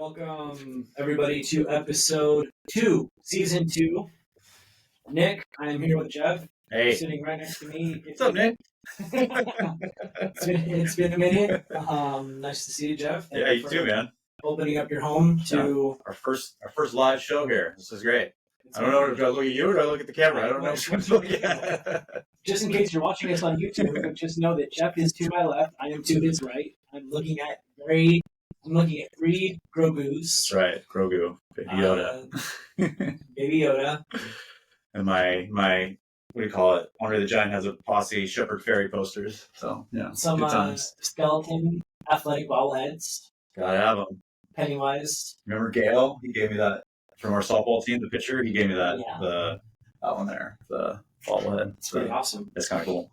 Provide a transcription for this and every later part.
Welcome, everybody, to episode 2, season 2. Nick, I am here with Jeff. Hey. Sitting right next to me. What's up, Nick? It's been a minute. Nice to see you, Jeff. Yeah, you too, man. Opening up your home to our first live show here. This is great. I don't know. Do I look at you or do I look at the camera? I don't know which one to look at. Just in case you're watching us on YouTube, just know that Jeff is to my left. I am to his right. I'm looking at 3 Grogus. That's right, Grogu, Baby Yoda. Baby Yoda. And my what do you call it? Andre the Giant has a posse Shepherd Fairy posters. So yeah, Some skeleton athletic bobbleheads. Gotta have them. Pennywise. Remember Gail? He gave me that from our softball team. The picture. He gave me that. Yeah. That one there. The bobblehead. It's pretty awesome. It's kind of cool.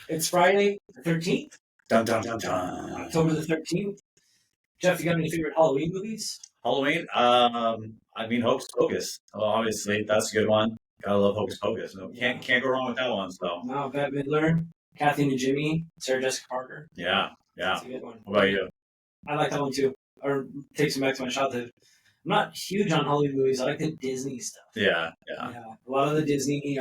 It's Friday the 13th. Dun dun dun dun. October the 13th. Jeff, you got any favorite Halloween movies? Halloween? Hocus Pocus. Well, obviously, that's a good one. Gotta love Hocus Pocus. No, can't go wrong with that one. So. No, Bette Midler, Kathy and Jimmy, Sarah Jessica Parker. Yeah. That's a good one. What about you? I like that one too. Or takes me back to my childhood. I'm not huge on Halloween movies. I like the Disney stuff. Yeah. A lot of the Disney,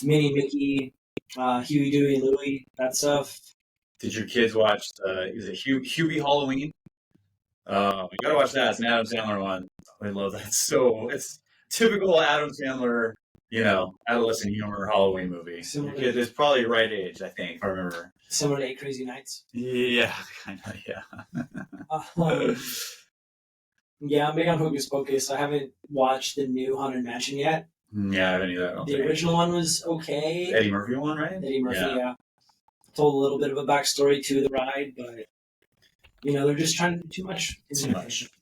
Minnie, Mickey, Huey, Dewey, and Louie, that stuff. Did your kids watch? Is it Hubie Halloween? You gotta watch that. It's an Adam Sandler one. I love that. So it's typical Adam Sandler, adolescent humor Halloween movie. Your kid is probably the right age, I think, if I remember. Similar to 8 Crazy Nights. Yeah, kind of. Yeah. Yeah, I'm big on Hocus Pocus. I haven't watched the new Haunted Mansion yet. Yeah, I haven't either. The original one was okay. Eddie Murphy one, right? Eddie Murphy, yeah. Told a little bit of a backstory to the ride, but they're just trying to do too much.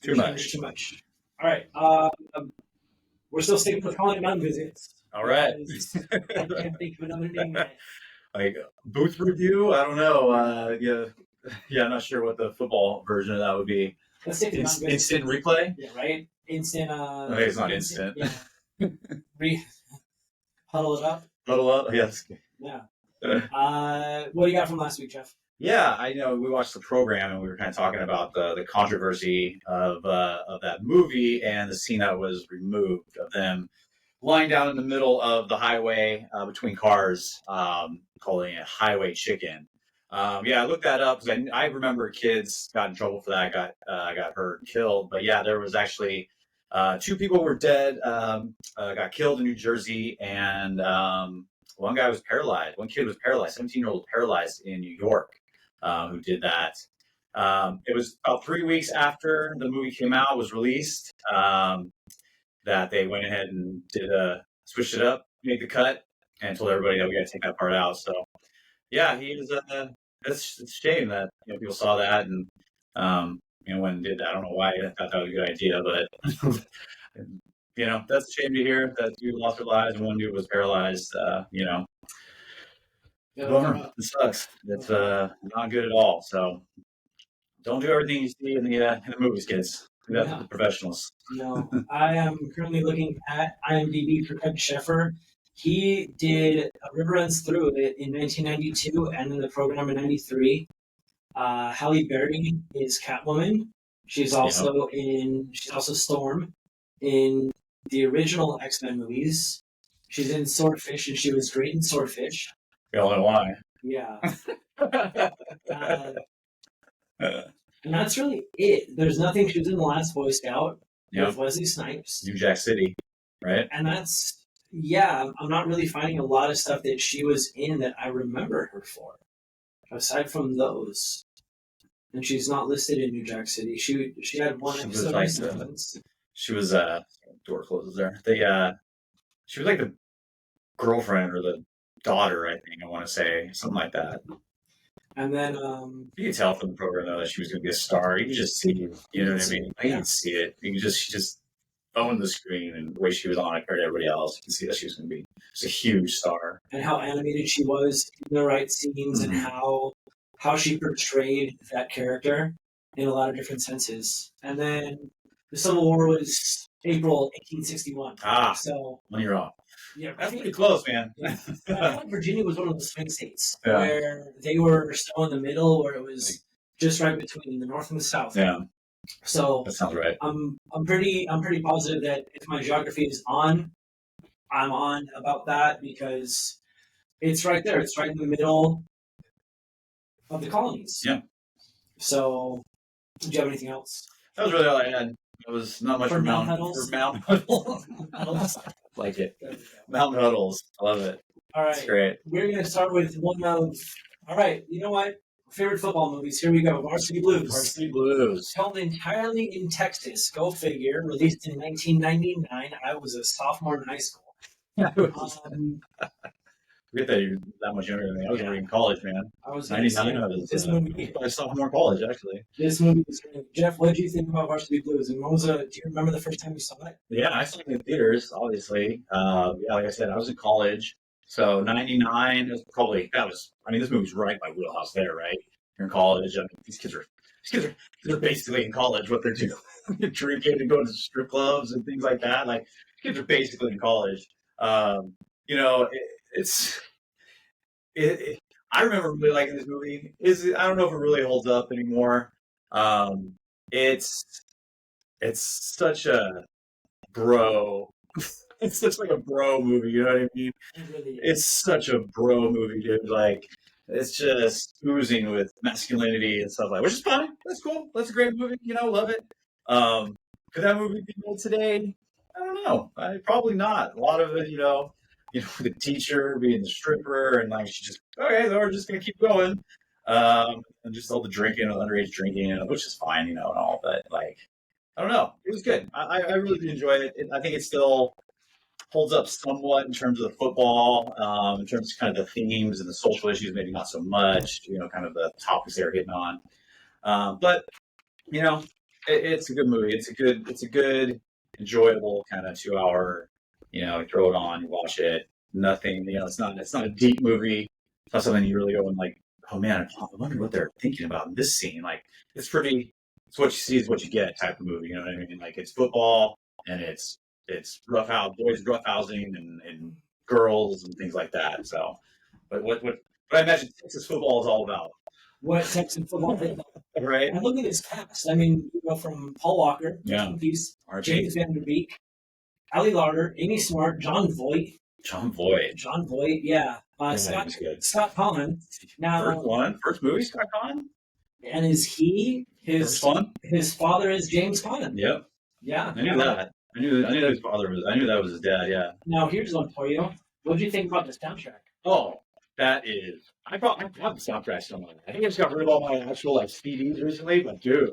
Too much. All right. We're still sticking with Haunted Mountain Visits. All right. I can't think of another name yet. Like booth review? I don't know. Yeah, I'm not sure what the football version of that would be. Let's stick to instant replay? Yeah, right? Instant. Okay, it's not instant. Yeah. Huddle it up. Huddle up? Yes. Yeah. What do you got from last week, Jeff? Yeah, I know we watched the program and we were kind of talking about the controversy of that movie and the scene that was removed of them lying down in the middle of the highway between cars, calling it highway chicken. I looked that up because I remember kids got in trouble for that, got hurt and killed. But yeah, there was actually 2 people were dead, got killed in New Jersey, and one guy was paralyzed. One kid was paralyzed, 17-year-old paralyzed in New York, who did that. It was about 3 weeks after the movie came out, was released, that they went ahead and switched it up, made the cut, and told everybody that we got to take that part out. So, yeah, he was. It's a shame that people saw that and went and did that. I don't know why I thought that was a good idea, but that's a shame to hear that 2 lost their lives and 1 dude was paralyzed. Bummer. It sucks. It's not good at all. So don't do everything you see in the movies, kids. Do that for the professionals. No, I am currently looking at IMDb for Craig Sheffer. He did River Runs Through It in 1992 and in the program in 93. Halle Berry is Catwoman. She's also Storm in the original X-Men movies. She's in Swordfish, and she was great in Swordfish. We all know why. Yeah. And that's really it. There's nothing. She was in The Last Boy Scout with Wesley Snipes. New Jack City, right? And that's, I'm not really finding a lot of stuff that she was in that I remember her for, aside from those. And she's not listed in New Jack City. She had one episode. She was door closes there. She was like the girlfriend or the daughter, I think. I want to say something like that. And then you could tell from the program though that she was going to be a star. You could just see, you know what I mean? I can see it. She just owned the screen, and the way she was on it compared to everybody else, you can see that she was going to be just a huge star. And how animated she was in the right scenes, and how she portrayed that character in a lot of different senses. And then the Civil War was April 1861. So when you're off. Yeah, that's pretty close, man. I feel like Virginia was one of those swing states where they were still in the middle, where it was just right between the North and the South. Yeah. So That sounds right. I'm pretty positive that if my geography is on, I'm on about that because it's right there. It's right in the middle of the colonies. Yeah. So, do you have anything else? That was really all I had. It was not much For for Mount Mountain Huddles? Huddles. Like it. Mountain Huddles. I love it. All It's right. great. We're going to start with one of, all right, you know what? Favorite football movies. Here we go. Varsity Blues. Varsity Blues. Filmed entirely in Texas. Go figure. Released in 1999. I was a sophomore in high school. Forget that you're that much younger than me. I was already in college, man. I was 99. I was this movie. probably sophomore in college, actually. This movie was great. Jeff, what did you think about Varsity Blues? And do you remember the first time you saw it? Yeah, I saw it in theaters, obviously. Yeah, like I said, I was in college. So 99 was probably, I mean, this movie's right in my wheelhouse there, right? You're in college. I mean, they're basically in college, what they're doing. Drinking and going to strip clubs and things like that. Like, kids are basically in college. You know, it's, I remember really liking this movie. I don't know if it really holds up anymore. Um, it's, it's such a bro. It's such like a bro movie, you know what I mean? It's such a bro movie, dude. Like, it's just oozing with masculinity and stuff like, which is fine. That's cool. That's a great movie. You know, love it. Could that movie be made today? I don't know. Probably not. A lot of it, the teacher being the stripper and like she just okay, we're just gonna keep going. And just all the drinking, underage drinking, which is fine, and all. But like, I don't know. It was good. I really did enjoy it. I think it still holds up somewhat in terms of the football, in terms of kind of the themes and the social issues, maybe not so much, kind of the topics they were hitting on. But it's a good movie. It's a good, enjoyable kind of 2 hour. You throw it on, you watch it. Nothing, it's not a deep movie. It's not something you really go and like, oh man, I wonder what they're thinking about in this scene. Like, it's what you see is what you get type of movie. You know what I mean? Like, it's football and it's boys roughhousing and girls and things like that. So, but what I imagine Texas football is all about. What Texas football is about. Right. And look at this cast. I mean, you go from Paul Walker, Piece, James Van Der Beek, Ali Larder, Amy Smart, John Voight, yeah. Scott Conn. Now, first movie, Scott Conn. And is he his father is James Conn? Yep. Yeah. I knew that. I knew his father was. I knew that was his dad. Yeah. Now here's one for you. What do you think about the soundtrack? Oh, that is. I have the soundtrack somewhere. I think I just got rid of all my actual CDs recently, but dude,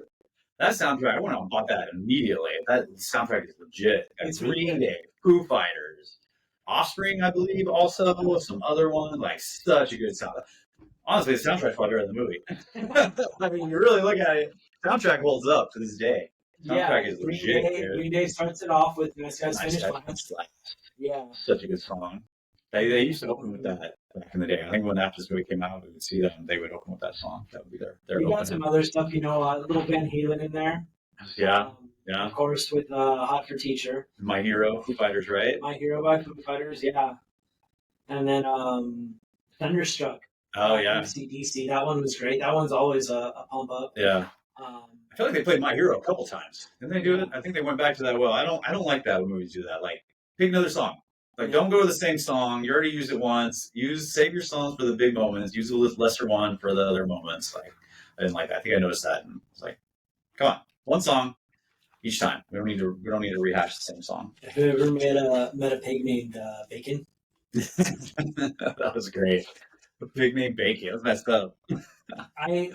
that soundtrack, I went out and bought that immediately. That soundtrack is legit. It's Green Day, Foo Fighters, Offspring, I believe, also some other one. Like, such a good soundtrack. Honestly, the soundtrack's probably better than the movie. I mean, you really look at it, soundtrack holds up to this day. Soundtrack is legit. Green Day starts it off with Nice Guys Finish Last. Yeah. Such a good song. They used to open with that back in the day. I think when after this movie came out, we would see them. They would open with that song. That would be their We got some other stuff, a little Van Halen in there. Yeah. Of course, with Hot for Teacher. My Hero, Foo Fighters, right? My Hero by Foo Fighters, yeah. And then Thunderstruck. Oh, yeah. DC. That one was great. That one's always a pump up. Yeah. I feel like they played My Hero a couple times. Didn't they do it? I think they went back to that. Well, I don't like that when movies do that. Like, pick another song. Like, don't go to the same song. You already used it once. Save your songs for the big moments. Use a lesser one for the other moments. Like, I didn't like that. I think I noticed that, and it's like, come on, one song each time. We don't need to rehash the same song. Have you ever met a pig named Bacon? That was great. A pig named Bacon. That was messed up.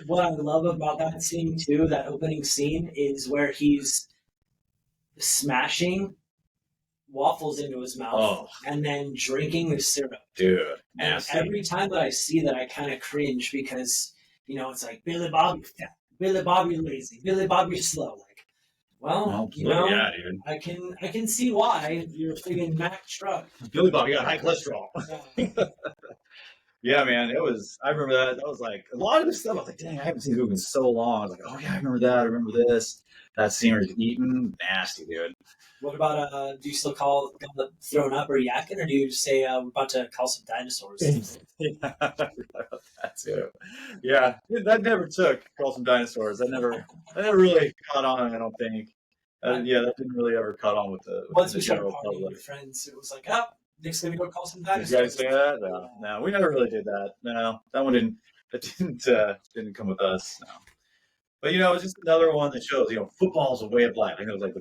What I love about that scene too, that opening scene, is where he's smashing waffles into his mouth and then drinking the syrup. Dude, nasty. And every time that I see that, I kind of cringe because it's like Billy Bobby fat, Billy Bobby lazy, Billy Bobby slow. Like, yeah, dude. I can see why you're a friggin' Mack truck. Billy Bobby got high cholesterol. Yeah, man, I remember that. That was like, a lot of this stuff, I was like, dang, I haven't seen the movie in so long. I was like, oh yeah, I remember that, I remember this. that scene where he's eating, nasty, dude. What about do you still call it thrown up or yakking, or do you just say we're about to call some dinosaurs? Yeah, I forgot about that too. Yeah, that never took. Call some dinosaurs. That never really caught on. I don't think. Yeah, that didn't really ever caught on with Once the we started general partying with public. friends, it was like, oh, next thing we go call some Did you guys dinosaurs. say that? Yeah. No, we never really did that. No, that one didn't. That didn't come with us. No. But it's just another one that shows, football is a way of life. I think it was like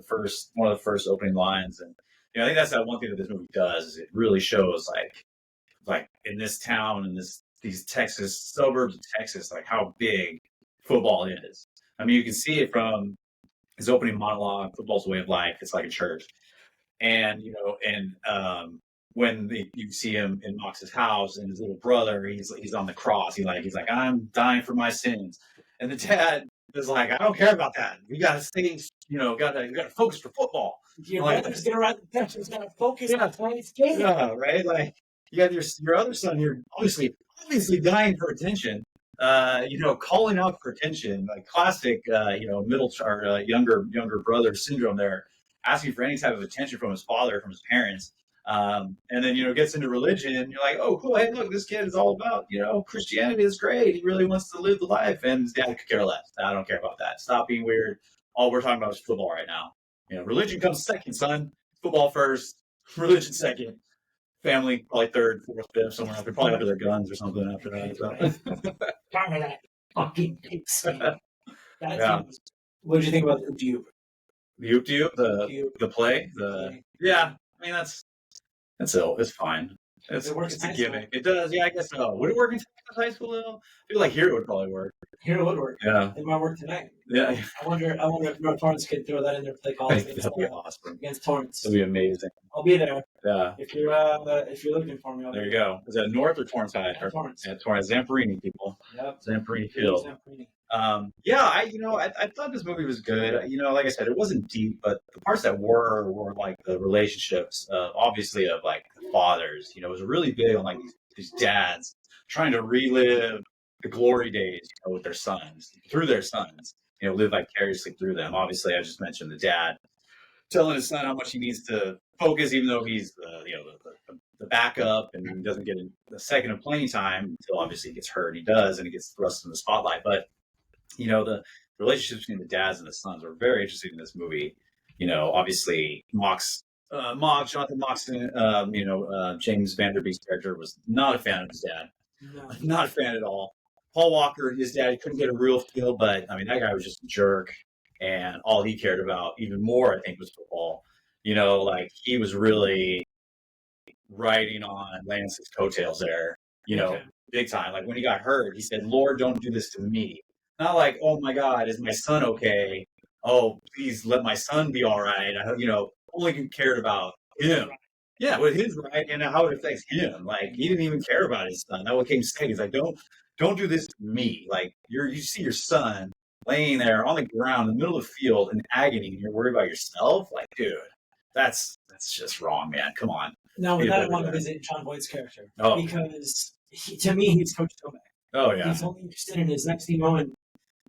one of the first opening lines, and I think that's that one thing that this movie does is it really shows like in this town in these Texas suburbs of Texas, like how big football is. I mean, you can see it from his opening monologue, "Football's a way of life." It's like a church, and when you see him in Mox's house and his little brother, he's on the cross. He's like, I'm dying for my sins, and the dad is like, I don't care about that. We gotta stay, gotta focus for football. Your Like, brother's gonna run the bench. He's gonna focus Yeah. on tonight's game. yeah, right. Like you got your other son here, obviously dying for attention. Calling out for attention, like classic, middle or younger brother syndrome there, asking for any type of attention from his father, from his parents. And then, gets into religion and you're like, oh, cool. Hey, look, this kid is all about, Christianity is great. He really wants to live the life. And his dad could care less. I don't care about that. Stop being weird. All we're talking about is football right now. Religion comes second, son. Football first, religion second. Family, probably third, fourth, fifth, somewhere after, probably after their guns or something after that. So. Darn that fucking pig. Yeah. What did you think about the Duke? The Oop De Oop, the play, yeah. I mean that's ill. It's fine. It's It works it's a in high gimmick. It does, yeah. I guess so. Would it work in high school though? I feel like here it would probably work. Here it would work. Yeah, It might work tonight. yeah. I wonder if North Torrance could throw that in their play call That'd be awesome. against Torrance. That'd be amazing. I'll be there. Yeah. If you're looking for me, There you go. Is that North or Torrance High? Torrance. Yeah, Torrance. Zamperini, people. Yep. Zamperini Field. Yeah, I thought this movie was good. Like I said, it wasn't deep, but the parts that were like the relationships, obviously of like the fathers. It was really big on like these dads trying to relive the glory days, with their sons, through their sons. Live vicariously through them. Obviously, I just mentioned the dad telling his son how much he needs to focus, even though he's the backup and he doesn't get a second of playing time until obviously he gets hurt. He does, and he gets thrust in the spotlight, but. The relationships between the dads and the sons were very interesting in this movie. Obviously Jonathan Moxon, James Vanderbeek's character was not a fan of his dad. No. Not a fan at all. Paul Walker, his dad, couldn't get a real feel, but I mean, that guy was just a jerk. And all he cared about, even more, I think, was football. Like he was really riding on Lance's coattails there, big time. Like when he got hurt, he said, Lord, don't do this to me. Not like, oh my God, is my son okay? Oh, please let my son be all right. Only cared about him. Yeah, with his right and how it affects him. Like he didn't even care about his son. That what came second. He's like, don't do this to me. Like you see your son laying there on the ground in the middle of the field in agony, and you're worried about yourself. Like, dude, that's just wrong, man. Come on. Now, with that, I want to visit John Boyd's character because to me, he's Coach Tomek. Oh yeah, he's only interested in his next team, and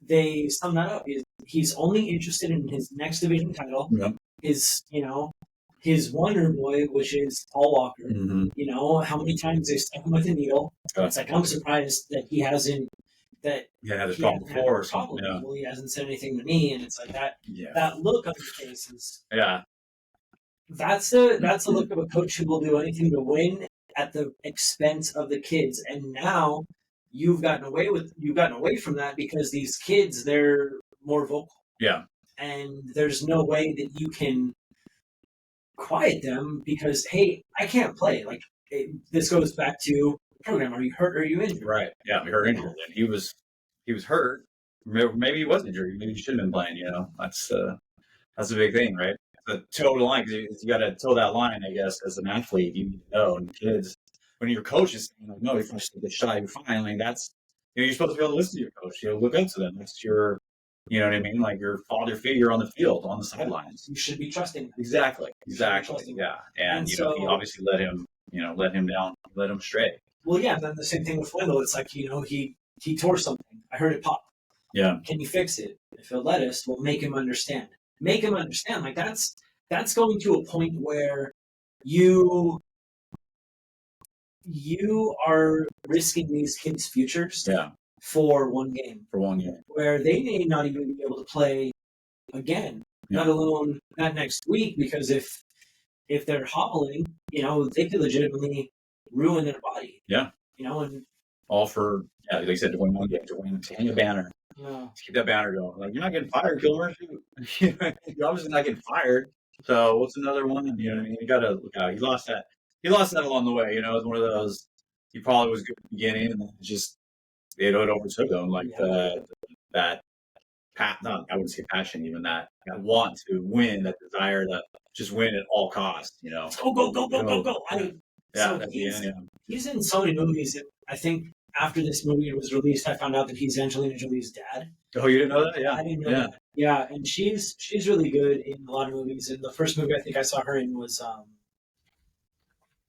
they sum that up. He's only interested in his next division title. Yep. His wonder boy, which is Paul Walker. Mm-hmm. How many times they stuck him with a needle. It's like, I'm surprised that he hasn't. There's problem before or something. Yeah. Well, he hasn't said anything to me, and it's like that. Yeah. That look on his face is. Yeah. That's the look of a coach who will do anything to win at the expense of the kids. And now you've gotten away from that because these kids, they're more vocal. Yeah. And there's no way that you can quiet them because, hey, I can't play. Like this goes back to program. Are you hurt or are you injured? Right. Yeah, we hurt injured. And he was hurt. Maybe he was injured. Maybe he shouldn't have been playing, That's a big thing, right? The toe the line, because you got to toe that line, I guess, as an athlete. You need to know. And kids, when your coach is saying, like, no, you're going to take a shot, you're fine. Like, that's, you're supposed to be able to listen to your coach. Look up to them. That's your, you know what I mean? Like your father figure on the field, on the sidelines. You should be trusting. Exactly. Yeah. And he obviously let him down, let him stray. Well, yeah. Then the same thing with Wendell. It's like, he tore something. I heard it pop. Yeah. Can you fix it? If he'll let us, we'll make him understand. make them understand. Like that's going to a point where you are risking these kids' futures Yeah, for one game, for one game. where they may not even be able to play again, Yeah. let alone not next week, because if they're hobbling, they could legitimately ruin their body. Yeah. And All for, like I said, to win one game, to hang a banner. yeah. To keep that banner going. Like, you're not getting fired, Kilmer. You're obviously not getting fired. So what's another one? You know what I mean? You got to look out. He lost that. He lost that along the way. It was one of those. He probably was good at the beginning, and then it overtook him. Like that. No, I wouldn't say passion, even that want to win, that desire to just win at all costs. Go. So he's in so many movies. I think after this movie was released, I found out that he's Angelina Jolie's dad. Oh, you didn't know that? Yeah, I didn't know that. Yeah, and she's really good in a lot of movies. And the first movie I think I saw her in was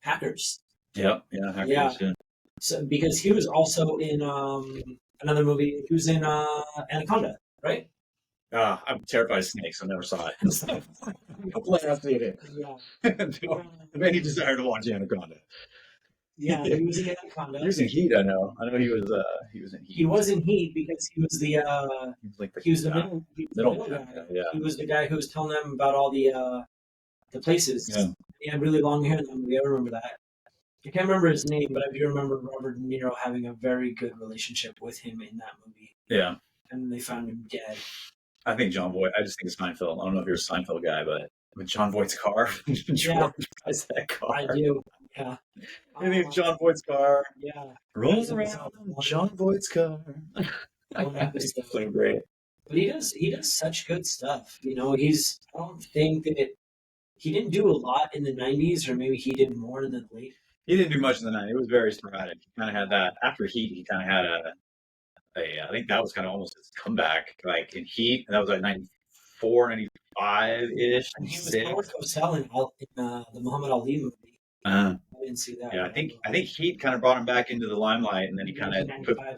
Hackers. Hackers. Yeah. So because he was also in another movie. He was in Anaconda, right? I'm terrified of snakes. I never saw it. No plan on seeing it. Yeah. No, have any desire to watch Anaconda. Yeah, he was in Anaconda. He was in Heat. I know he was. He was in Heat. He was in Heat because he was the middle guy. Yeah. He was the guy who was telling them about all the places. Yeah. He had really long hair in that movie. I remember that. I can't remember his name, but I do remember Robert De Niro having a very good relationship with him in that movie. Yeah. And they found him dead. I think John Voight. I just think it's Seinfeld. I don't know if you're a Seinfeld guy, but with John Voight's car, Yeah, drives that car. I do. Yeah. I think John Voight's car. Yeah. Rolls around John Voight's car. It's so great. But he does such good stuff. I don't think that he didn't do a lot in the 90s, or maybe he did more in the late. He didn't do much in the 90s. It was very sporadic. He kind of had that after Heat. He kind of had I think that was kind of almost his comeback, like in Heat, and that was like 94, 95-ish. And he was Howard Cosell in the Muhammad Ali movie. I didn't see that. Yeah, I think Heat kind of brought him back into the limelight, and then he kind of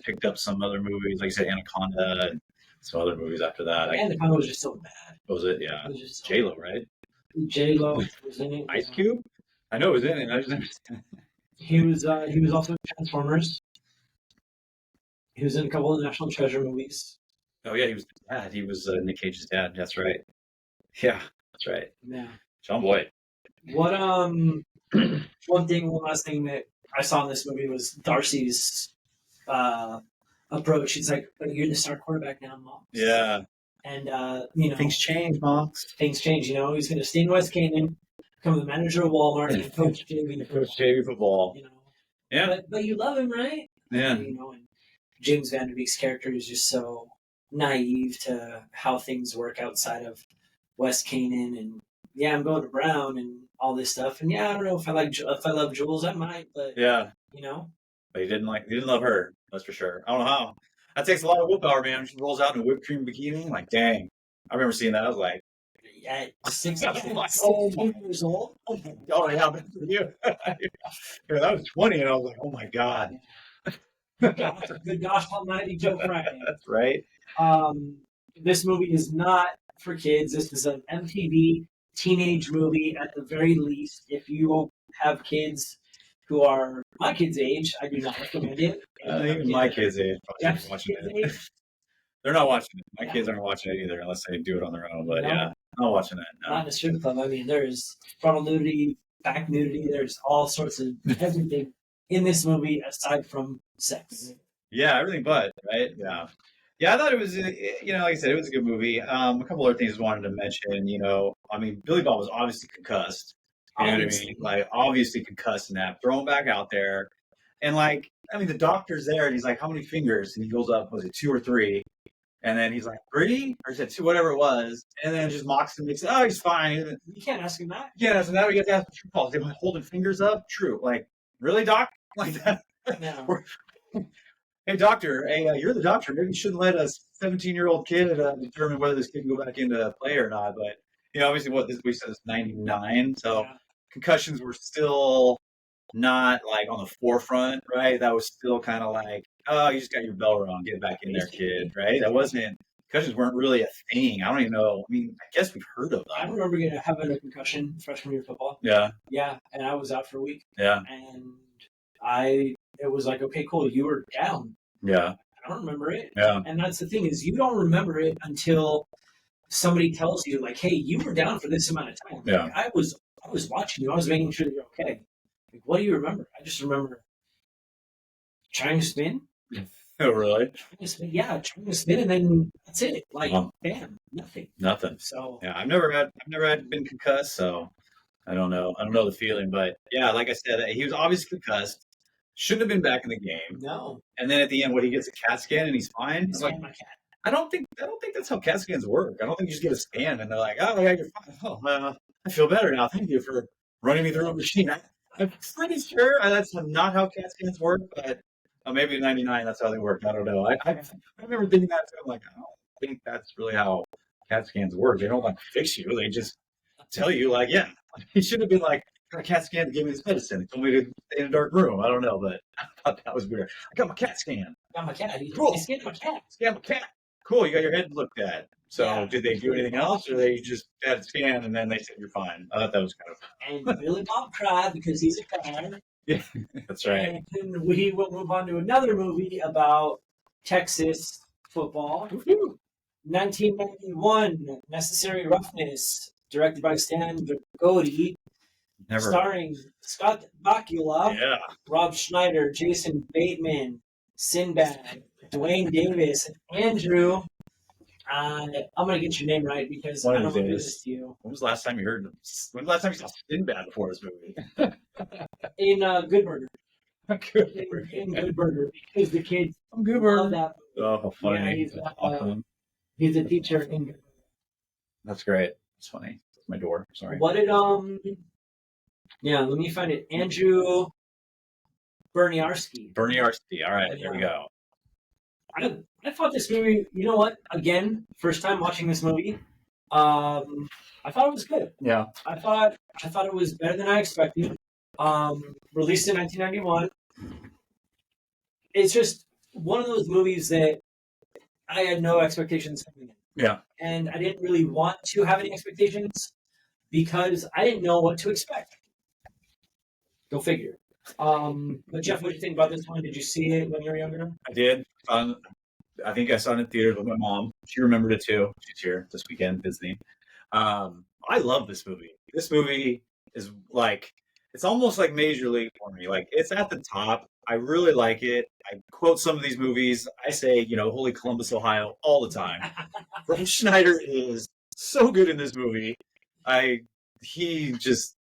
picked up some other movies, like you said, Anaconda, and some other movies after that. Anaconda was just so bad. What was it? Yeah, J-Lo, right? J-Lo was in it. Ice Cube? I know it was in it. I just never seen it. He was also in Transformers. He was in a couple of National Treasure movies. Oh yeah, he was the dad. He was Nick Cage's dad. That's right. Yeah, that's right. Yeah. John Boyd. What one last thing that I saw in this movie was Darcy's approach. He's like, "You're the star quarterback now, Mox." Yeah. And things change, Mox. Things change. He's going to stay in West Canaan, become the manager of Walmart, and coach JV football. Yeah. But you love him, right? Yeah. And James Van Der Beek's character is just so naive to how things work outside of West Canaan, and I'm going to Brown and all this stuff, and I don't know if I love Jules, I might, but But he didn't love her, that's for sure. I don't know how. That takes a lot of willpower, man. She rolls out in a whipped cream bikini, like dang. I remember seeing that. I was like, at 16 years old. Oh yeah, but for you. I was 20, and I was like, oh my god. Good gosh almighty, Joe Friday. That's right. This movie is not for kids. This is an MTV teenage movie at the very least. If you have kids who are my kids' age, I do not recommend it. Even my kids' age probably watching it. They're not watching it. My kids aren't watching it either, unless they do it on their own. But I'm not watching it. No. Not in a strip club. I mean, there's frontal nudity, back nudity. There's all sorts of everything in this movie aside from sex. Yeah, everything but, right? Yeah. Yeah, I thought it was, like I said, it was a good movie. A couple other things I wanted to mention, Billy Bob was obviously concussed. You know what I mean? Like, obviously concussed in that. Throw him back out there. And, the doctor's there, and he's like, how many fingers? And he goes up, was it 2 or 3? And then he's like, 3? Or is it 2, whatever it was. And then just mocks him and says, oh, he's fine. You can't ask him that. You can't ask him that. We got to ask the true calls. They were holding fingers up? True. Like, really, Doc? Like that? No. Hey, doctor. Hey, you're the doctor. Maybe you shouldn't let a 17-year-old kid determine whether this kid can go back into play or not. But, obviously what we said is 99. So concussions were still not, on the forefront, right? That was still kind of like, oh, you just got your bell rung. Get back in there, kid, right? That wasn't concussions weren't really a thing. I don't even know. I mean, I guess we've heard of I them. remember having a concussion freshman year of football. Yeah, Yeah, and I was out for a week. yeah, And it was like, okay, cool, you were down. yeah, I don't remember it. yeah, And that's the thing is, you don't remember it until somebody tells you, like, hey, you were down for this amount of time. yeah. Like, I was watching you. I was making sure that you're okay. Like, what do you remember? I just remember trying to spin. Oh, really? Trying to spin, yeah, trying to spin, and then that's it. Like, bam, nothing. Nothing. So Yeah, I've never had been concussed, so I don't know. I don't know the feeling, but yeah, like I said, he was obviously concussed. Shouldn't have been back in the game. no. And then at the end, when he gets a CAT scan and he's fine, it's like, And my cat. I don't think that's how CAT scans work. I don't think you just get a scan and they're like, oh yeah, you're fine. Oh, I feel better now. Thank you for running me through a machine. I'm pretty sure that's not how CAT scans work, but maybe in '99 that's how they work. I don't know. I remember thinking that too. I'm like, I don't think that's really how CAT scans work. They don't like fix you. They just tell you like, yeah. He should have been like, got a CAT scan to give me this medicine. He told me to stay in a dark room. I don't know, but I thought that was weird. I got my CAT scan. Got my cat. Cool. I scanned my cat. Scan my cat. Cool. You got your head looked at. So Yeah. did they do anything else, or they just had a scan and then they said you're fine? I thought that was kind of. And Billy Bob cried because he's a fan. Yeah, that's right. And then we will move on to another movie about Texas football. 1991, Necessary Roughness, directed by Stan Goody, Never. starring Scott Bakula, Yeah. Rob Schneider, Jason Bateman, Sinbad, Dwayne Davis, and Andrew. I'm gonna get your name right because One I of don't these want to do days. this to you. When was the last time you heard? When was the last time you saw Sinbad before this movie? In Good Burger. Good. In Good Burger, because the kids I'm good. love that. Oh, how funny! Yeah, he's, That's awesome. He's a teacher in Good Burger. That's great. It's funny. That's my door. Sorry. What did Yeah, let me find it. Andrew Berniarski. Berniarski. All right, there we go. I thought this movie. You know what? Again, first time watching this movie. I thought it was good. Yeah. I thought it was better than I expected. Released in 1991. It's just one of those movies that I had no expectations coming in. Yeah. And I didn't really want to have any expectations because I didn't know what to expect. Go figure. But Jeff, what did you think about this one? Did you see it when you were younger? I did. I think I saw it in theaters with my mom. She remembered it too. She's here this weekend visiting. I love this movie. This movie is like, it's almost like Major League for me. Like, it's at the top. I really like it. I quote some of these movies. I say, Holy Columbus, Ohio all the time. Rob Schneider is so good in this movie. He just,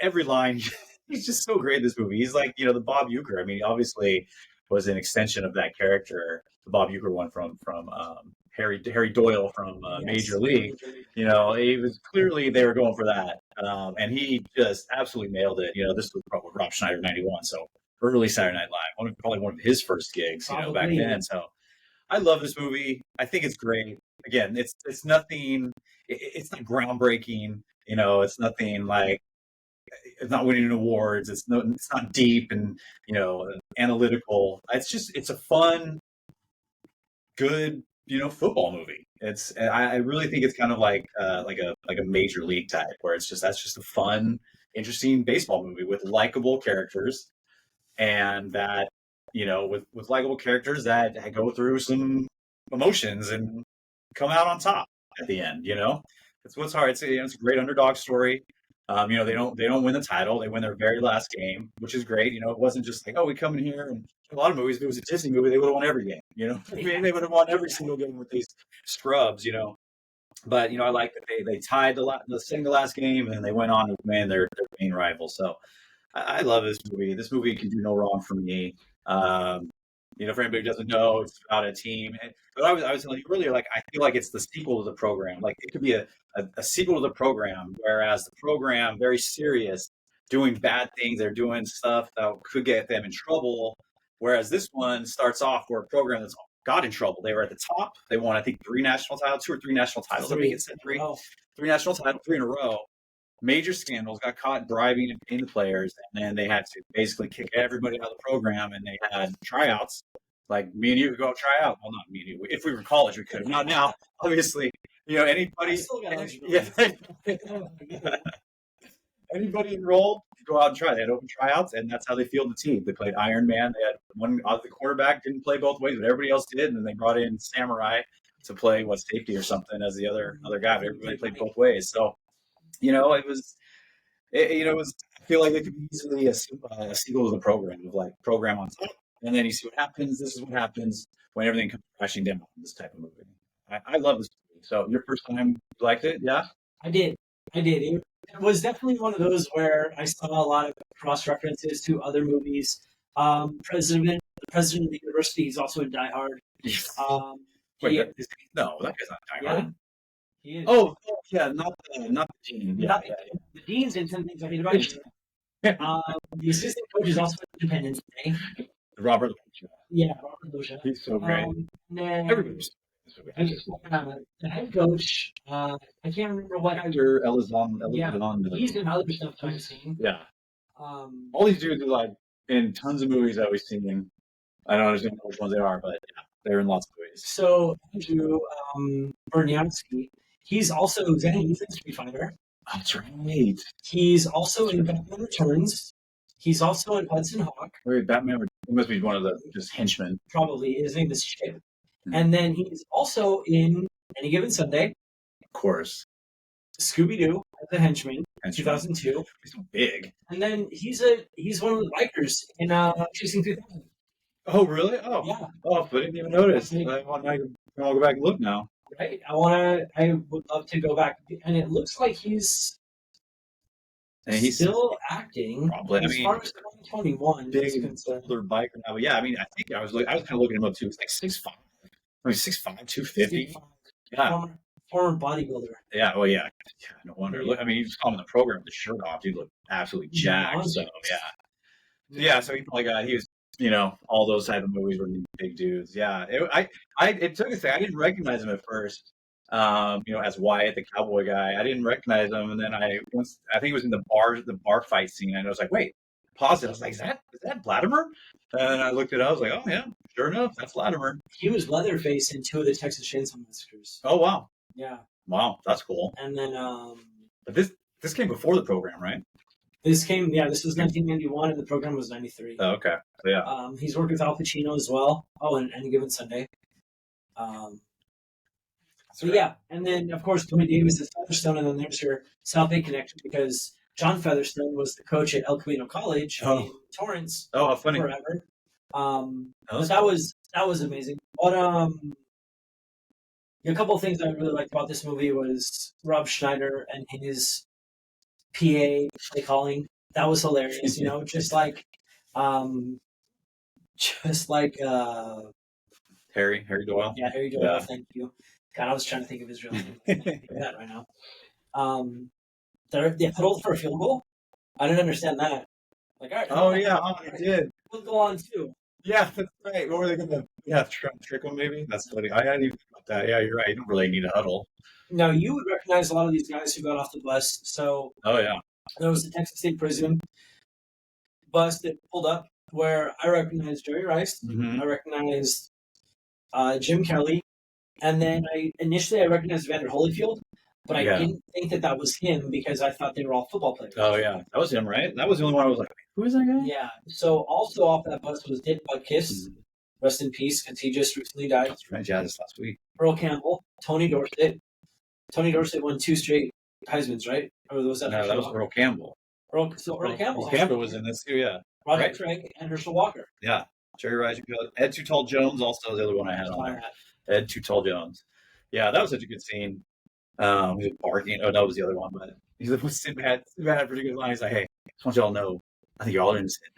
every line, he's just so great in this movie. He's like, the Bob Uecker. I mean, he obviously was an extension of that character, the Bob Uecker one from Harry Doyle from Major League. He was clearly, they were going for that. And he just absolutely nailed it. This was probably Rob Schneider 91. So early Saturday Night Live, probably one of his first gigs, back then. So I love this movie. I think it's great. Again, it's nothing, it's not groundbreaking. It's nothing like, it's not winning awards. It's not deep and, analytical. It's a fun, good, football movie. I really think it's kind of like a Major League type where that's just a fun, interesting baseball movie with likable characters, and that with likable characters that go through some emotions and come out on top at the end. It's what's hard. It's a great underdog story. They don't win the title. They win their very last game, which is great. It wasn't just like, oh, we come in here, and a lot of movies, if it was a Disney movie, they would have won every game. They would have won every single game with these scrubs. But I like that they tied the last game, and then they went on to win their main rival. So I love this movie. This movie can do no wrong for me. For anybody who doesn't know, it's about a team. But I was telling you earlier, like, I feel like it's the sequel to the program. Like, it could be a sequel to the program, whereas the program, very serious, doing bad things. They're doing stuff that could get them in trouble. Whereas this one starts off where a program that's got in trouble. They were at the top. They won, I think, 2 or 3 national titles. I think it said 3 national titles, 3 in a row. Major scandals, got caught bribing and paying the players, and then they had to basically kick everybody out of the program, and they had tryouts Like me and you could go try out. Well, not me and you. If we were in college, we could have. Not now, obviously. You know, I anybody. still got eligible. Yeah. Anybody enrolled, go out and try. They had open tryouts, and that's how they fielded the team. They played Iron Man. They had one out the quarterback didn't play both ways, but everybody else did. And then they brought in Samurai to play safety or something as the other guy. But everybody played both ways. So it was. It was. I feel like it could be easily a sequel to the program of like program on top, and then you see what happens. This is what happens when everything comes crashing down. This type of movie. I love this movie. So your first time you liked it, yeah? I did. It was definitely one of those where I saw a lot of cross references to other movies. The president of the university is also in Die Hard. Wait, no, that guy's not Die Hard. Yeah, he is. Oh, yeah, not the dean. Yeah, The dean's in some things I hate about it. The assistant coach is also in Independence Day. Robert Loggia. Yeah, Robert Loggia. He's so great. Everybody's the head coach, I can't remember what. Kaiser Elizon. He's in other stuff I've seen. Yeah. All these dudes are like in tons of movies that we've seen. I don't understand which ones they are, but yeah, they're in lots of movies. So Andrew Berniansky, he's also Zen Ethan Street Fighter. That's right. He's also in Batman Returns. He's also in Hudson Hawk. Wait, Batman must be one of the just henchmen. Probably. His name is Chip. And then he's also in Any Given Sunday. Of course. Scooby-Doo as a henchman, 2002. He's so big. And then he's one of the bikers in Chasing 2000. Oh, really? Oh, yeah. Oh, I didn't even notice. I'll go back and look now. Right. I would love to go back, and it looks like he's still acting. Probably. As far as 2021, big older biker now. But yeah, I mean, I think I was kind of looking him up too. It's like 6'5". I mean, 6'5", 250. Yeah. Former bodybuilder. Yeah. Oh, yeah. No wonder. Look, I mean, you just saw him in the program with the shirt off. He looked absolutely jacked. So yeah. Yeah. So he probably he was. All those type of movies were big dudes. Yeah, it took a second. I didn't recognize him at first. As Wyatt, the cowboy guy, I didn't recognize him, and then I think it was in the bar fight scene, and I was like, wait, pause it. I was like, is that Vladimir? And I looked it up. I was like, oh yeah, sure enough, that's Vladimir. He was Leatherface in 2 of the Texas Chainsaw Massacres. Oh wow. Yeah. Wow, that's cool. And then, but this came before the program, right? This was 1991, and the program was 93. Oh, okay. So, yeah. He's worked with Al Pacino as well. Oh, and Any Given Sunday. Yeah. And then, of course, Tony Davis is Featherstone, and then there's your South Bay connection because John Featherstone was the coach at El Camino College in Torrance. Oh, how funny. Forever. That was amazing. But a couple of things I really liked about this movie was Rob Schneider and his PA play calling. That was hilarious, just like Harry Doyle. Yeah, Harry Doyle. Yeah. Thank you. God, I was trying to think of his real name. I can't think of that right now. They huddled for a field goal. I didn't understand that. Like, all right. Oh yeah, I did. We'll go on too. Yeah, that's right. What were they going to? Trick them maybe. That's funny. I hadn't even thought that. Yeah, you're right. You don't really need a huddle. No, you would recognize a lot of these guys who got off the bus. So, oh yeah, there was the Texas State Prison bus that pulled up where I recognized Jerry Rice. Mm-hmm. I recognized Jim Kelly, and then I recognized Evander Holyfield, but I didn't think that was him because I thought they were all football players. Oh yeah, that was him, right? That was the only one I was like, who is that guy? Yeah. So also off that bus was Dick Butkus. Mm-hmm. Rest in peace, because he just recently died. That's right. Yeah, just last week. Earl Campbell, Tony Dorsett. Tony Dorsett won 2 straight Heismans, right? Or was that? No, that was Earl Campbell. Earl Campbell. Earl Campbell was in this too, yeah. Roger Craig and Herschel Walker. Yeah. Jerry Rice. Ed Too Tall Jones, also the other one I had on there. Ed Too Tall Jones. Yeah, that was such a good scene. He was barking. Oh, that was the other one, but he's like, Sinbad had a pretty good line. He's like, hey, I just want y'all to know, I think y'all are innocent.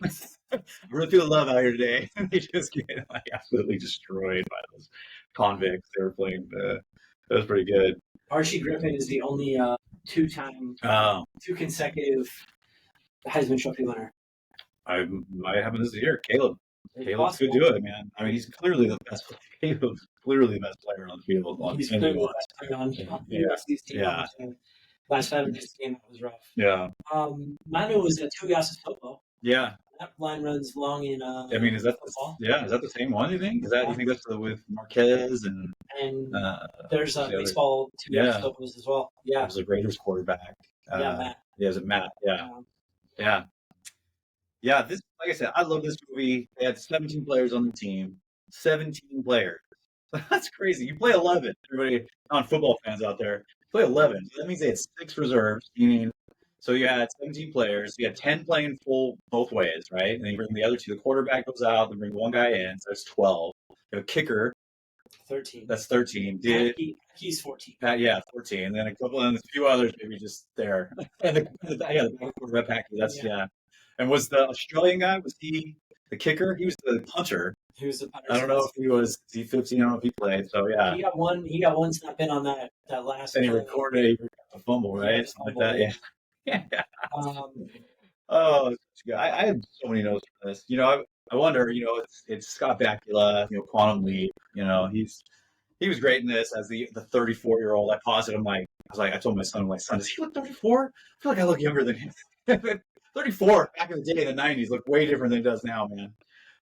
I really feel the love out here today. They just get absolutely destroyed by those convicts they were playing. That was pretty good. Archie Griffin is the only 2 consecutive Heisman Trophy winner. Might happen this year. Caleb could do it, man. I mean, he's clearly the best. Caleb's clearly the best player on the field. He's clearly the best player on the field. Yeah. Last time this game was rough. Yeah. Manu was at Tuiasosopo. Yeah. That line runs long in I mean, is that football. is that the same one? You think? You think that's with Marquez and And there's who's the other? baseball two Yeah, episodes as well. Yeah, there's a Raiders quarterback. yeah, Matt. Yeah, is it Matt? Yeah, Um, yeah, yeah. This, like I said, I love this movie. They had 17 players on the team. 17 players. That's crazy. You play 11. Everybody, non-football fans out there, play 11. So that means they had 6 reserves, meaning so you had 17 players. You had 10 playing full both ways, right? And then you bring the other two. The quarterback goes out, then bring one guy in. So that's 12. You have a kicker. 13. That's 13. He's 14. Yeah, 14. And then a couple, and a few others maybe just there. And the quarterback Packy. That's yeah. And was the Australian guy? Was he the kicker? He was the punter. He was the punter. I don't know if he was. Is he 15? I don't know if he played. So yeah. He got one snap in on that last. And he recorded a fumble, right? Something like that. Yeah. Oh, I had so many notes for this. I wonder. It's Scott Bakula. Quantum Leap. He was great in this as the 34-year-old. I paused it. I told my son, does he look 34? I feel like I look younger than him. 34 back in the day in the 90s looked way different than it does now, man.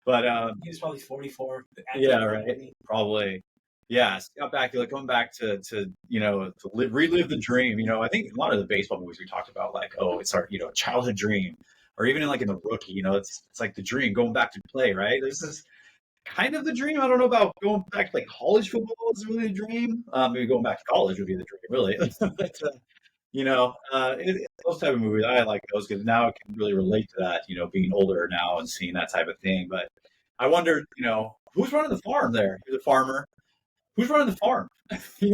But he was probably 44. Yeah, right. Probably. Yeah, Scott Bakula coming back to relive the dream. I think a lot of the baseball movies we talked about, like, oh, it's our childhood dream, or even in The Rookie, it's like the dream going back to play, right? This is kind of the dream. I don't know about going back to college football is really the dream. Maybe going back to college would be the dream, really. But, those type of movies, I like those because now I can really relate to that, being older now and seeing that type of thing. But I wondered, who's running the farm there? He was a farmer. Who's running the farm? He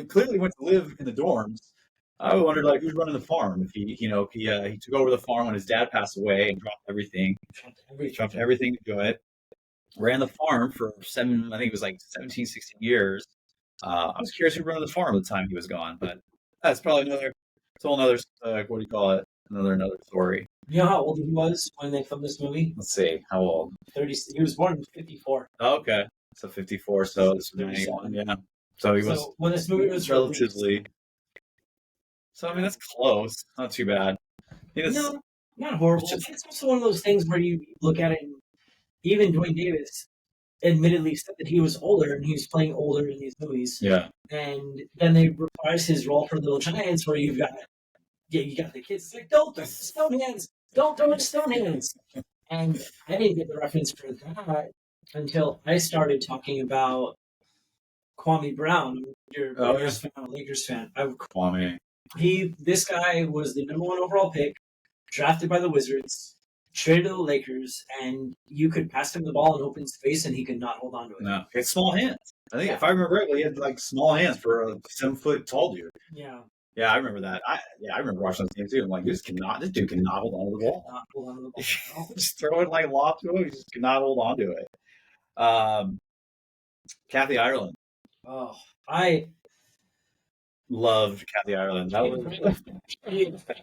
clearly went to live in the dorms. I wondered, who's running the farm? If he took over the farm when his dad passed away and dropped everything. Dropped everything to do it. Ran the farm for I think it was 17, 16 years. I was curious who ran the farm at the time he was gone, but that's probably it's a whole another, what do you call it? Another story. You know how old he was when they filmed this movie? Let's see, how old? 30. He was born in 54. Oh, okay. So 54, so this was 91, yeah. So he was when this movie was relatively released. So I mean that's close. Not too bad. No, not horrible. It's also one of those things where you look at it and even Dwayne Davis admittedly said that he was older and he was playing older in these movies. Yeah. And then they reprised his role for Little Giants where you got the kids. It's like, don't throw the stone hands. Don't throw the stone hands. And I didn't get the reference for that until I started talking about Kwame Brown. You're a Lakers fan. Kwame. This guy was the number 1 overall pick, drafted by the Wizards, traded to the Lakers, and you could pass him the ball in open space and he could not hold on to it. No, he had small hands. I think if I remember correctly, he had small hands for a 7-foot tall dude. Yeah. Yeah, I remember that. I remember watching this game too. I'm like, this dude cannot hold on to the ball. Not hold on to the ball. Just throw it lob to him. He just cannot hold on to it. Kathy Ireland. Oh, I loved Kathy Ireland.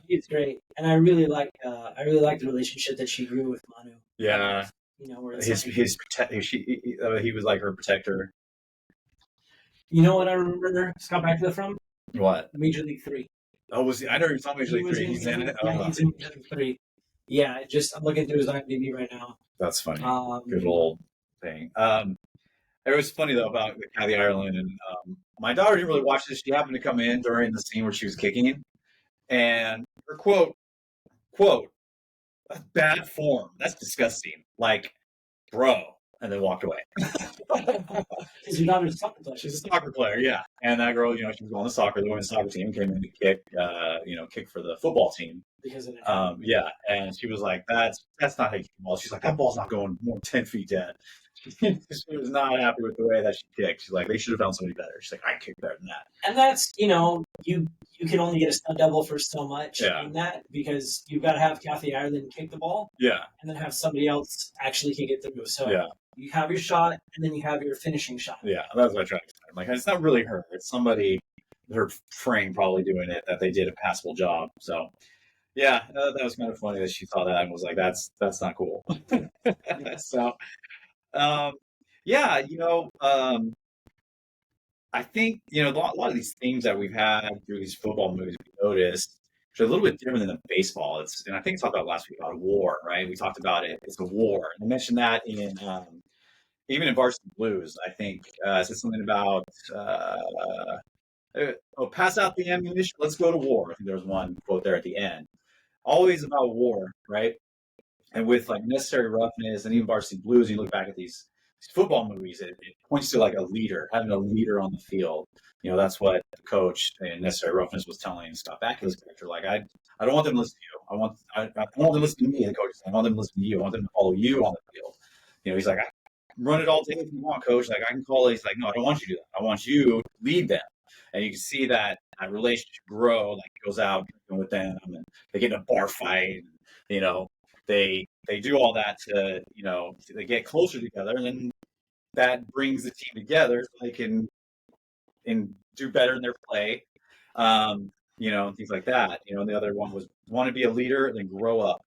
He's great, and I really like the relationship that she grew with Manu. Yeah. Where he was like her protector. You know what I remember Scott Bakula from? What? Major League 3. Oh, was he? I know he was on Major League 3. He's in it. Yeah, he's in Major League 3. Yeah, I'm looking through his IMDb right now. That's funny. Good old thing. It was funny though about Kathy Ireland, and my daughter didn't really watch this. She happened to come in during the scene where she was kicking, and her quote, "That's bad form. That's disgusting." Like, bro, and then walked away. Because your daughter's a soccer player. She's a soccer player, yeah. And that girl, she was on the women's soccer team, came in to kick, kick for the football team. Because of it. Yeah, and she was like, "That's not how you kick the ball." She's like, "That ball's not going more than 10 feet dead." She was not happy with the way that she kicked. She's like, "They should have found somebody better." She's like, "I kick better than that." And that's, you can only get a stunt double for so much in that because you've got to have Kathy Ireland kick the ball. Yeah. And then have somebody else actually kick it through. So you have your shot and then you have your finishing shot. Yeah, that's what I tried to say. Like, it's not really her. It's somebody, her frame probably doing it, that they did a passable job. So, yeah, that was kind of funny that she saw that and was like, that's not cool. So, I think, a lot of these themes that we've had through these football movies, we noticed which is a little bit different than the baseball. And I think we talked about last week about war, right? We talked about it. It's a war. And I mentioned that in even in Varsity Blues. I think it said something about pass out the ammunition. Let's go to war. I think there was one quote there at the end. Always about war, right? And with like Necessary Roughness and even Varsity Blues, you look back at these football movies, it points to like a leader, having a leader on the field. That's what the coach in Necessary Roughness was telling Scott Bakula's character. Like, I don't want them to listen to you. I don't want them to listen to me. The coach is saying, I want them to listen to you. I want them to follow you on the field. He's like, I run it all day if you want, coach. Like, I can call it. He's like, no, I don't want you to do that. I want you to lead them. And you can see that relationship grow. Like, he goes out with them, and they get in a bar fight. And, they do all that to they get closer together, and then that brings the team together so they can do better in their play, and things like that. And the other one was want to be a leader, then grow up.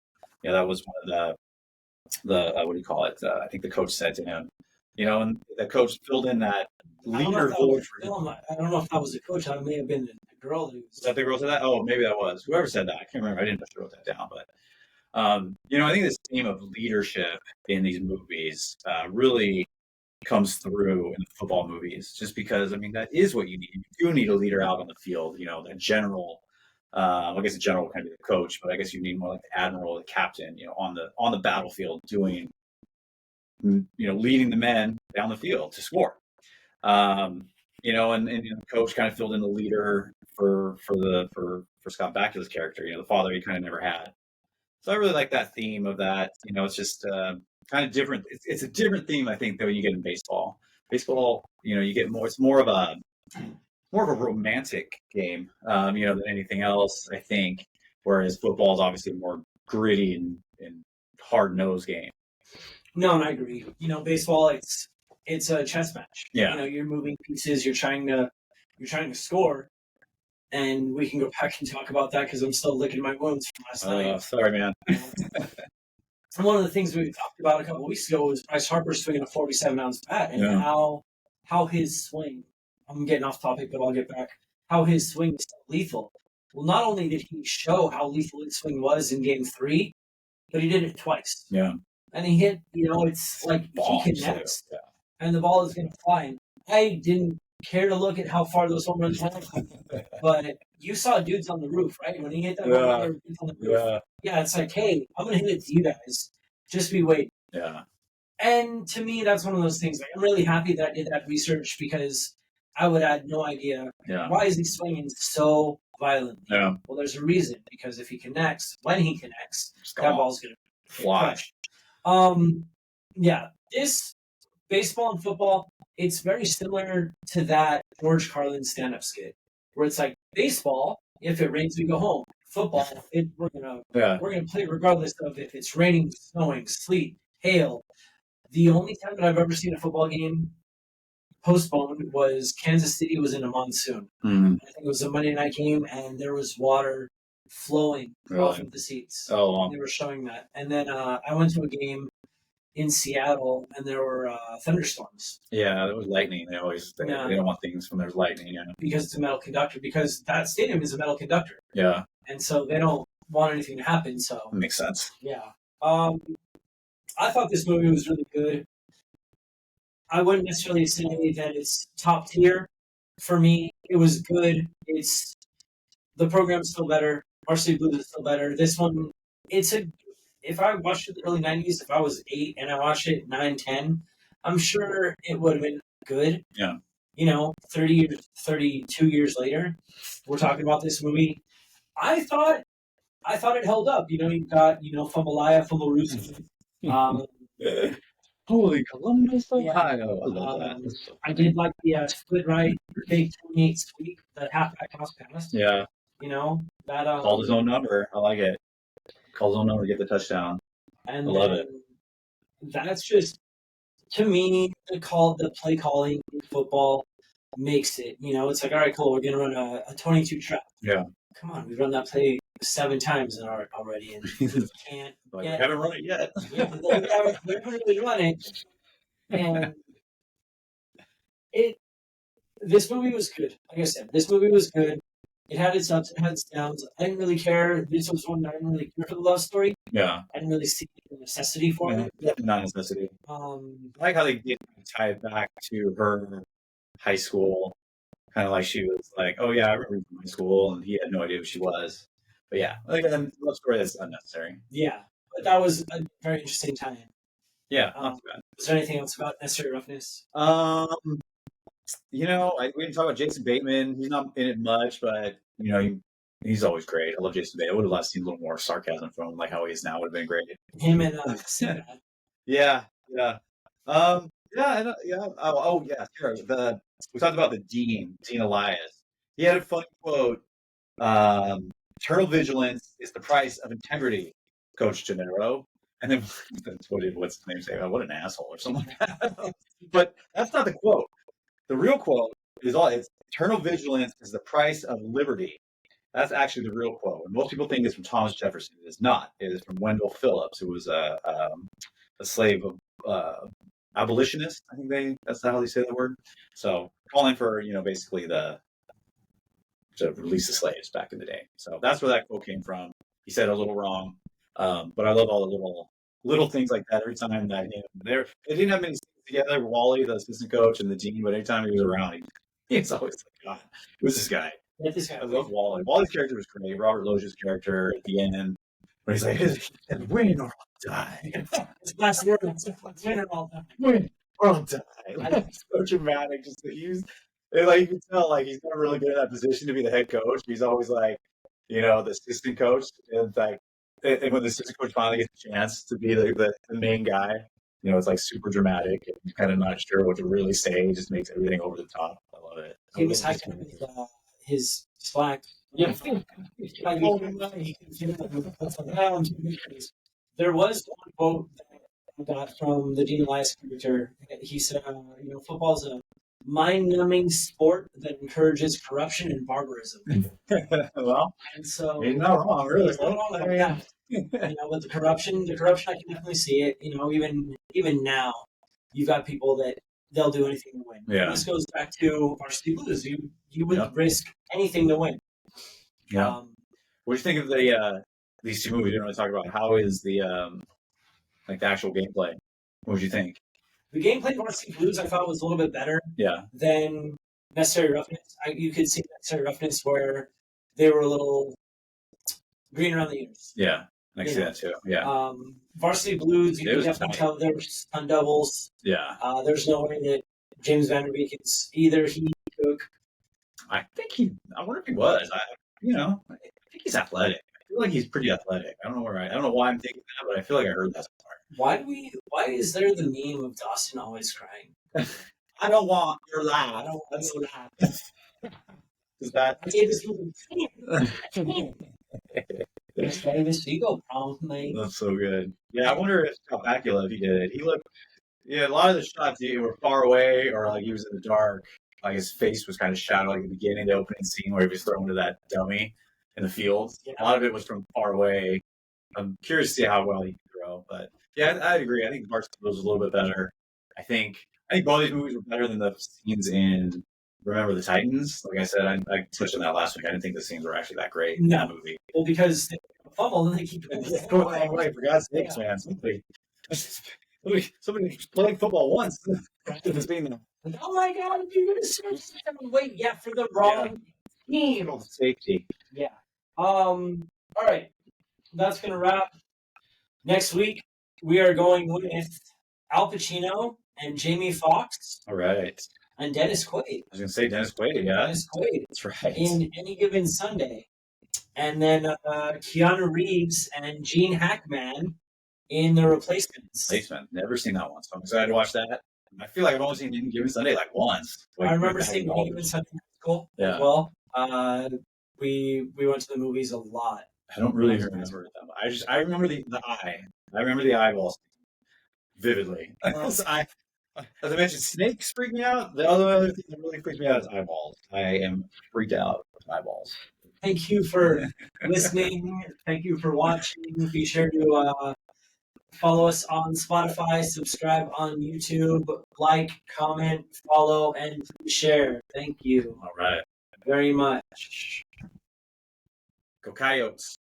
That was one of the what do you call it? I think the coach said to him, and the coach filled in that leader voice. I don't know if that was the coach. That may have been the girl who was that the girl said that. Oh, maybe that was whoever said that. I can't remember. I didn't just wrote that down, but. I think this theme of leadership in these movies really comes through in the football movies, just because, that is what you need. You do need a leader out on the field, that general, I guess the general would kind of be the coach, but I guess you need more like the admiral, the captain, on the battlefield doing, leading the men down the field to score. And the coach kind of filled in the leader for Scott Bakula's character, the father he kind of never had. So I really like that theme of that. It's just kind of different. It's a different theme, I think, than when you get in baseball. Baseball, you get more. It's more of a romantic game, than anything else, I think. Whereas football is obviously a more gritty and hard nosed game. No, and I agree. Baseball, it's a chess match. Yeah. You're moving pieces. You're trying to score. And we can go back and talk about that because I'm still licking my wounds from last night. Sorry, man. And one of the things we talked about a couple of weeks ago was Bryce Harper swinging a 47-ounce bat and how his swing, I'm getting off topic, but I'll get back, how his swing is so lethal. Well, not only did he show how lethal his swing was in Game 3, but he did it twice. Yeah. And he hit, it's like he connects. Yeah. And the ball is going to fly. And I didn't care to look at how far those home runs went, but you saw dudes on the roof, right? When he hit that ball, on the roof. Yeah, it's like, hey, I'm going to hit it to you guys. Just be waiting. Yeah. And to me, that's one of those things. Like, I'm really happy that I did that research because I would have no idea why is he swinging so violently. Yeah. Well, there's a reason, because if he connects, when he connects, that ball's going to fly. Yeah, this baseball and football, it's very similar to that George Carlin stand-up skit, where it's like baseball, if it rains, we go home. Football, we're gonna play regardless of if it's raining, snowing, sleet, hail. The only time that I've ever seen a football game postponed was Kansas City was in a monsoon. Mm-hmm. I think it was a Monday night game, and there was water flowing off of the seats. Oh, wow. They were showing that. And then I went to a game in Seattle, and there were thunderstorms. Yeah, there was lightning. They don't want things when there's lightning. Yeah. Because it's a metal conductor. Because that stadium is a metal conductor. Yeah. And so they don't want anything to happen. So that makes sense. Yeah. I thought this movie was really good. I wouldn't necessarily say that it's top tier. For me, it was good. The program's still better. Varsity Blues is still better. This one, if I watched it in the early 90s, if I was 8 and I watched it 9, 10, I'm sure it would have been good. Yeah. 32 years later, we're talking about this movie. I thought it held up. You've got, Fumbleia, Fumbleroosa. Holy Columbus, Ohio. I love that. I did like the split right, big 28 sweep, the halfback house pass. Yeah. That called his own number. I like it. Called his own number to get the touchdown. And I love it. That's just, to me, the play calling in football makes it. It's like, all right, cool, we're gonna run a 22 trap. Yeah. Come on, we've run that play 7 times already, and we can't. We haven't run it yet. We haven't really run it. And this movie was good. Like I said, this movie was good. It had its ups, it had its downs. I didn't really care. This was one that I didn't really care for the love story. Yeah. I didn't really see the necessity for it. Not necessity. I like how they did tie it back to her high school. Kind of like she was like, oh yeah, I remember you from high school, and he had no idea who she was. But yeah, like a love story that's unnecessary. Yeah, but that was a very interesting time. Yeah, not too bad. Was there anything else about Necessary Roughness? We didn't talk about Jason Bateman. He's not in it much, but he's always great. I love Jason Bateman. I would have loved to see a little more sarcasm from him, like how he is now. Would have been great. Him and Sarah. Yeah. Oh yeah, sure. We talked about the Dean Elias. He had a funny quote. Eternal vigilance is the price of integrity, Coach Gennaro. And then what's his name say? Oh, what an asshole or something like that. But that's not the quote. The real quote it's eternal vigilance is the price of liberty. That's actually the real quote. And most people think it's from Thomas Jefferson. It is not. It is from Wendell Phillips, who was a slave abolitionist. I think that's how they say the word. So calling for basically to release the slaves back in the day. So that's where that quote came from. He said it a little wrong, but I love all the little things like that. Every time that they didn't have many scenes together. Wally, the assistant coach, and the dean, but anytime he was around, he's always like, God, who's this guy? I love Wally. Wally's character was great. Robert Loge's character at the end, when he's like, "Win or I'll die." His last word was "Win or I'll die." Win or I'll die. Like, so dramatic. Just to use. Like you can tell, like he's never really been in that position to be the head coach. He's always like, the assistant coach, and and when the assistant coach finally gets a chance to be the main guy, it's like super dramatic and you're kind of not sure what to really say. It just makes everything over the top. I love it. He was hyped with his slack. Yeah. There was one quote that I got from the Dean Elias character. He said, football's a mind-numbing sport that encourages corruption and barbarism. Well, and so he's not wrong, really. Yeah. With the corruption I can definitely see it. Even now, you've got people that they'll do anything to win. Yeah. And this goes back to Varsity Blues. You would risk anything to win. Yeah. What do you think of these two movies? We didn't really talk about. How is the the actual gameplay? What would you think? The gameplay of Varsity Blues I thought was a little bit better. Yeah. Than Necessary Roughness. You could see Necessary Roughness where they were a little green around the ears. Yeah. I can see that too. Yeah. Varsity Blues, you could definitely tell there were stunt doubles. Yeah. There's no way that James Van Der Beek is either he took. I wonder if he was. I think he's athletic. I feel like he's pretty athletic. I don't know why I'm thinking that, but I feel like I heard that somewhere. Why is there the meme of Dawson always crying? I don't want your laugh. I don't want your laugh. Is that? There's Davis ego problem, mate. That's so good. Yeah, I wonder how Bakula, if he did it. He looked. Yeah, a lot of the shots were far away, or like he was in the dark. Like his face was kind of shadowed, like at the beginning, the opening scene where he was thrown to that dummy in the field. Yeah. A lot of it was from far away. I'm curious to see how well he can throw, but yeah, I agree. I think Varsity Blues was a little bit better. I think both these movies were better than the scenes in Remember the Titans. Like I said, I touched on that last week. I didn't think the scenes were actually that great in that movie. Well, because they fumble and they keep going away. For God's sakes, man! Somebody playing football once. Oh my God! You're gonna search them. Wait, yeah, for the wrong team. Safety. Yeah. All right. That's gonna wrap. Next week we are going with Al Pacino and Jamie Foxx. All right. And Dennis Quaid. I was going to say Dennis Quaid, yeah. Dennis Quaid. That's right. In Any Given Sunday. And then Keanu Reeves and Gene Hackman in The Replacements. Never seen that one, so I'm excited to watch that. I feel like I've only seen Any Given Sunday like once. I remember seeing Any Given Sunday in school as well. We went to the movies a lot. I don't really remember them. I remember the eye. I remember the eyeballs vividly. As I mentioned, snakes freak me out. The other thing that really freaks me out is eyeballs. I am freaked out with eyeballs. Thank you for listening. Thank you for watching. Be sure to follow us on Spotify, subscribe on YouTube, like, comment, follow, and share. Thank you. All right. Very much. Go Coyotes.